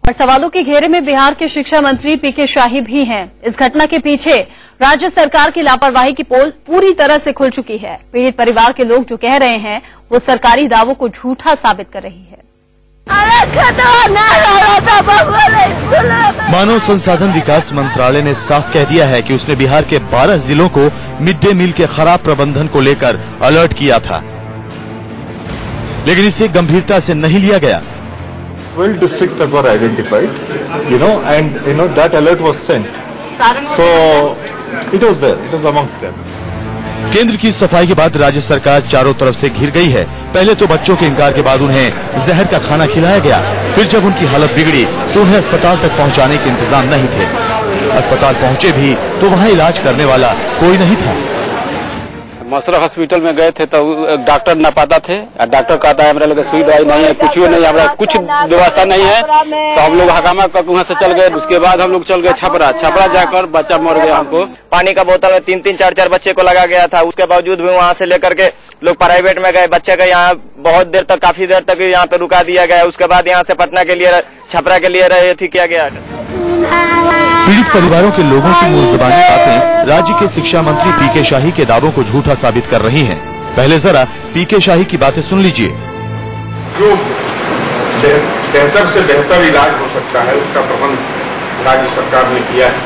और सवालों के घेरे में बिहार के शिक्षा मंत्री पीके शाही भी हैं। इस घटना के पीछे राज्य सरकार की लापरवाही की पोल पूरी तरह से खुल चुकी है। पीड़ित परिवार के लोग जो कह रहे हैं वो सरकारी दावों को झूठा साबित कर रही है। मानव संसाधन विकास मंत्रालय ने साफ कह दिया है कि उसने बिहार के 12 जिलों को मिड डे मील के खराब प्रबंधन को लेकर अलर्ट किया था, लेकिन इसे गंभीरता से नहीं लिया गया। 12 districts that were identified, and that alert was sent. So it was there. It was amongst them. केंद्र की सफाई के बाद राज्य सरकार चारों तरफ से घिर गई है। पहले तो बच्चों के इनकार के बाद उन्हें जहर का खाना खिलाया गया, फिर जब उनकी हालत बिगड़ी तो उन्हें अस्पताल तक पहुंचाने के इंतजाम नहीं थे। अस्पताल पहुंचे भी तो वहां इलाज करने वाला कोई नहीं था। मसरा हॉस्पिटल में गए थे तो डॉक्टर न पाता थे। डॉक्टर कहता है हमारे लगे सुई दवाई नहीं है, कुछ भी नहीं, हमारा कुछ व्यवस्था नहीं है। तो हम लोग हकामा करके वहाँ से चल गए। उसके बाद हम लोग चल गए छपरा जाकर बच्चा मर गया। हमको पानी का बोतल में 3-3, 4-4 बच्चे को लगा गया था। उसके बावजूद भी वहाँ से लेकर के लोग प्राइवेट में गए। बच्चे का यहाँ बहुत देर तक, काफी देर तक यहाँ पे रुका दिया गया। उसके बाद यहाँ से पटना के लिए, छपरा के लिए किया गया। पीड़ित परिवारों के लोगों की मुंहज़बानी बातें राज्य के शिक्षा मंत्री पीके शाही के दावों को झूठा साबित कर रही हैं। पहले जरा पीके शाही की बातें सुन लीजिए। जो बेहतर से बेहतर इलाज हो सकता है उसका प्रबंध राज्य सरकार ने किया है।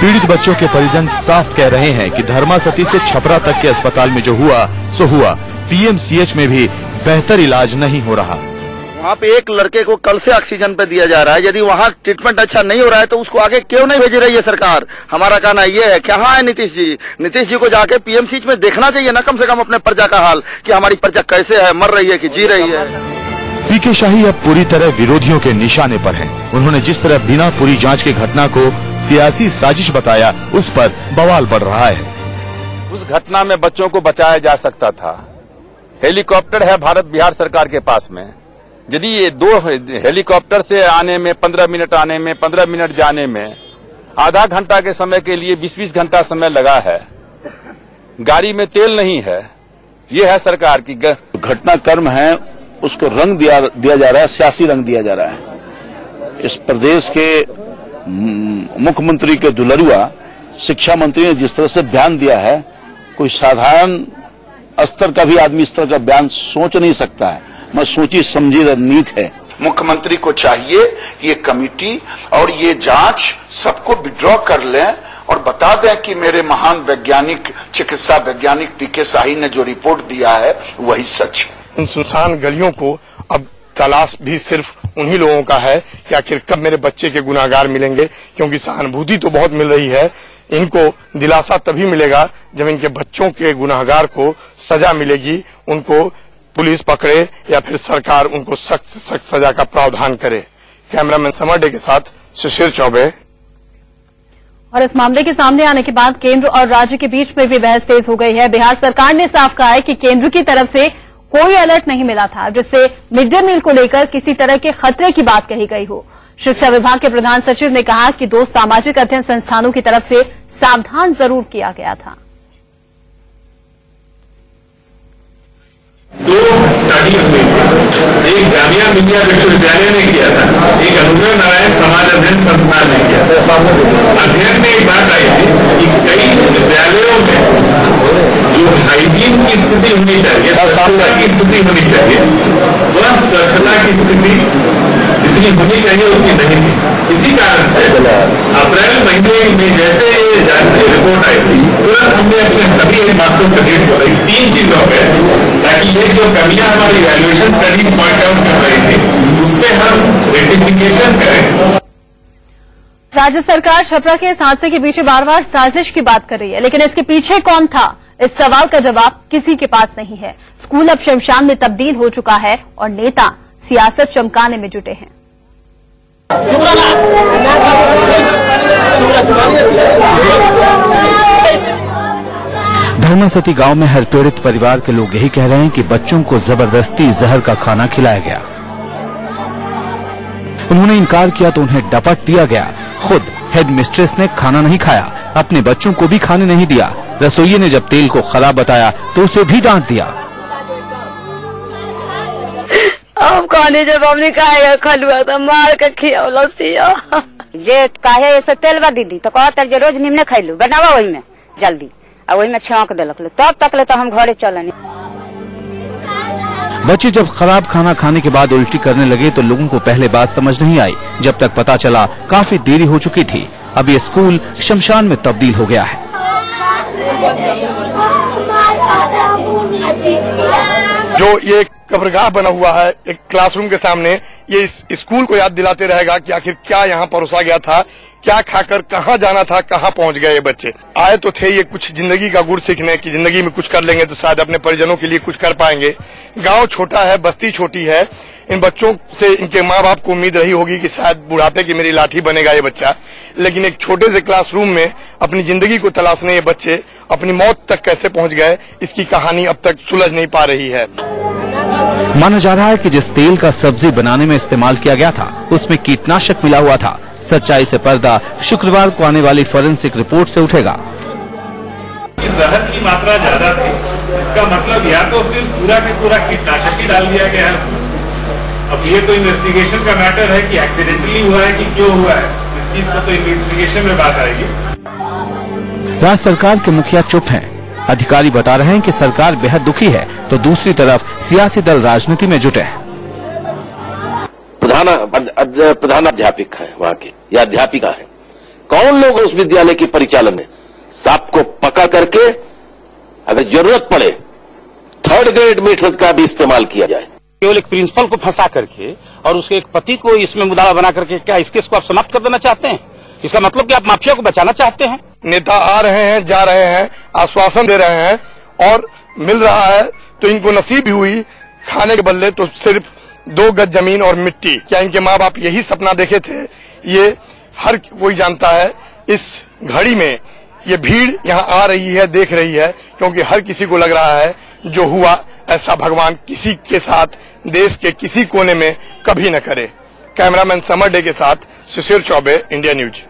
पीड़ित बच्चों के परिजन साफ कह रहे हैं कि धर्मासती से छपरा तक के अस्पताल में जो हुआ सो हुआ। पीएमसीएच में भी बेहतर इलाज नहीं हो रहा। वहाँ पे एक लड़के को कल से ऑक्सीजन पे दिया जा रहा है। यदि वहाँ ट्रीटमेंट अच्छा नहीं हो रहा है तो उसको आगे क्यों नहीं भेज रही है सरकार? हमारा कहना ये है, कहाँ है नीतीश जी? नीतीश जी को जाके पीएमसीएच में देखना चाहिए ना, कम से कम अपने प्रजा का हाल कि हमारी प्रजा कैसे है, मर रही है कि जी रही है। पीके शाही अब पूरी तरह विरोधियों के निशाने पर हैं। उन्होंने जिस तरह बिना पूरी जांच की घटना को सियासी साजिश बताया, उस पर बवाल बढ़ रहा है। उस घटना में बच्चों को बचाया जा सकता था। हेलीकॉप्टर है भारत बिहार सरकार के पास में। यदि ये 2 हेलीकॉप्टर से आने में 15 मिनट, आने में 15 मिनट, जाने में आधा घंटा के समय के लिए 20-20 घंटा समय लगा है, गाड़ी में तेल नहीं है, ये है सरकार की घटना कर्म है, उसको रंग दिया जा रहा है, सियासी रंग दिया जा रहा है। इस प्रदेश के मुख्यमंत्री के दुलरुआ शिक्षा मंत्री ने जिस तरह से बयान दिया है, कोई साधारण स्तर का भी आदमी इस तरह का बयान सोच नहीं सकता है। मैं सोची समझी रणनीति है। मुख्यमंत्री को चाहिए ये कमेटी और ये जांच सबको विड्रॉ कर लें और बता दें कि मेरे महान वैज्ञानिक, चिकित्सा वैज्ञानिक पीके शाही ने जो रिपोर्ट दिया है वही सच है। उन सुनसान गलियों को अब तलाश भी सिर्फ उन्हीं लोगों का है कि आखिर कब मेरे बच्चे के गुनाहगार मिलेंगे, क्योंकि सहानुभूति तो बहुत मिल रही है। इनको दिलासा तभी मिलेगा जब इनके बच्चों के गुनाहगार को सजा मिलेगी, उनको पुलिस पकड़े या फिर सरकार उनको सख्त से सख्त सजा का प्रावधान करे। कैमरामैन समर डे के साथ शिशिर चौबे। और इस मामले के सामने आने के बाद केंद्र और राज्य के बीच में भी बहस तेज हो गई है। बिहार सरकार ने साफ कहा है कि केंद्र की तरफ से कोई अलर्ट नहीं मिला था जिससे मिड डे मील को लेकर किसी तरह के खतरे की बात कही गई हो। शिक्षा विभाग के प्रधान सचिव ने कहा कि 2 सामाजिक अध्ययन संस्थानों की तरफ से सावधान जरूर किया गया था। 2 स्टडीज में एक जामिया मिलिया विश्वविद्यालय ने किया था, एक अनुभव नारायण समाज अध्ययन संस्थान ने किया था। अध्ययन में एक बात आई थी कि कई विद्यालयों में जो हाइजीन की स्थिति होनी चाहिए, स्वच्छता की स्थिति होनी चाहिए, वह स्वच्छता की स्थिति जितनी होनी चाहिए उतनी नहीं थी। इसी कारण से अप्रैल महीने में जैसे रिपोर्ट आई थी, तुरंत हमने अपने सभी हेडमास्टर्स को डेट कर 3 चीजों पे, ताकि ये जो कमियां हमारी इवैल्यूएशन स्टडीज पॉइंट आउट कर रही थी उस पे हम रेक्टिफिकेशन करें। राज्य सरकार छपरा के इस हादसे के पीछे बार बार साजिश की बात कर रही है, लेकिन इसके पीछे कौन था, इस सवाल का जवाब किसी के पास नहीं है। स्कूल अब शमशान में तब्दील हो चुका है और नेता सियासत चमकाने में जुटे हैं। धर्मासती गांव में हर पीड़ित परिवार के लोग यही कह रहे हैं कि बच्चों को जबरदस्ती जहर का खाना खिलाया गया। उन्होंने इनकार किया तो उन्हें डपट दिया गया। खुद हेड मिस्ट्रेस ने खाना नहीं खाया, अपने बच्चों को भी खाने नहीं दिया। रसोइये ने जब तेल को खराब बताया तो उसे भी डांट दिया। हम कहनी जब हमने खाएगा खलुआ तो मार के खियावला पिया जे काहे ऐसे तेल बा दीदी तो कहत जे रोज निमने खैलू बनावा वही में जल्दी आ वही में छौंक देलक तब तक ले तो हम घरे चलनी। बच्चे जब खराब खाना खाने के बाद उल्टी करने लगे तो लोगों को पहले बात समझ नहीं आई, जब तक पता चला काफी देरी हो चुकी थी। अब ये स्कूल शमशान में तब्दील हो गया है। जो ये कब्रगाह बना हुआ है एक क्लासरूम के सामने, ये इस स्कूल को याद दिलाते रहेगा कि आखिर क्या यहाँ परोसा गया था, क्या खाकर कहाँ जाना था, कहाँ पहुँच गए ये बच्चे। आए तो थे ये कुछ जिंदगी का गुड़ सीखने की, जिंदगी में कुछ कर लेंगे तो शायद अपने परिजनों के लिए कुछ कर पाएंगे। गांव छोटा है, बस्ती छोटी है, इन बच्चों से इनके माँ बाप को उम्मीद रही होगी कि शायद बुढ़ापे की मेरी लाठी बनेगा ये बच्चा, लेकिन एक छोटे से क्लासरूम में अपनी जिंदगी को तलाशने ये बच्चे अपनी मौत तक कैसे पहुँच गए, इसकी कहानी अब तक सुलझ नहीं पा रही है। माना जा रहा है कि जिस तेल का सब्जी बनाने में इस्तेमाल किया गया था उसमें कीटनाशक मिला हुआ था। सच्चाई से पर्दा शुक्रवार को आने वाली फोरेंसिक रिपोर्ट से उठेगा। जहर की मात्रा ज्यादा थी, इसका मतलब या तो फिर पूरा के पूरा कीटनाशक ही डाल दिया गया है उसमें। अब ये तो इन्वेस्टिगेशन का मैटर है कि एक्सीडेंटली हुआ है कि क्यों हुआ है, इस चीज को तो इन्वेस्टिगेशन में बात आएगी। राज्य सरकार के मुखिया चुप हैं। अधिकारी बता रहे हैं कि सरकार बेहद दुखी है, तो दूसरी तरफ सियासी दल राजनीति में जुटे हैं। प्रधान अध्यापिका है वहाँ की या अध्यापिका है, कौन लोग उस विद्यालय की परिचालन में सांप को पकड़ करके अगर जरूरत पड़े थर्ड ग्रेड मेथड का भी इस्तेमाल किया जाए। केवल एक प्रिंसिपल को फंसा करके और उसके एक पति को इसमें मुद्दा बना करके क्या इस केस को आप समाप्त कर देना चाहते हैं? इसका मतलब कि आप माफिया को बचाना चाहते हैं। नेता आ रहे हैं, जा रहे हैं, आश्वासन दे रहे हैं और मिल रहा है तो इनको नसीब भी हुई खाने के बदले तो सिर्फ 2 गज जमीन और मिट्टी। क्या इनके माँ बाप यही सपना देखे थे? ये हर कोई जानता है। इस घड़ी में ये भीड़ यहाँ आ रही है, देख रही है, क्योंकि हर किसी को लग रहा है जो हुआ ऐसा भगवान किसी के साथ देश के किसी कोने में कभी न करे। कैमरामैन समर डे के साथ शिशिर चौबे, इंडिया न्यूज।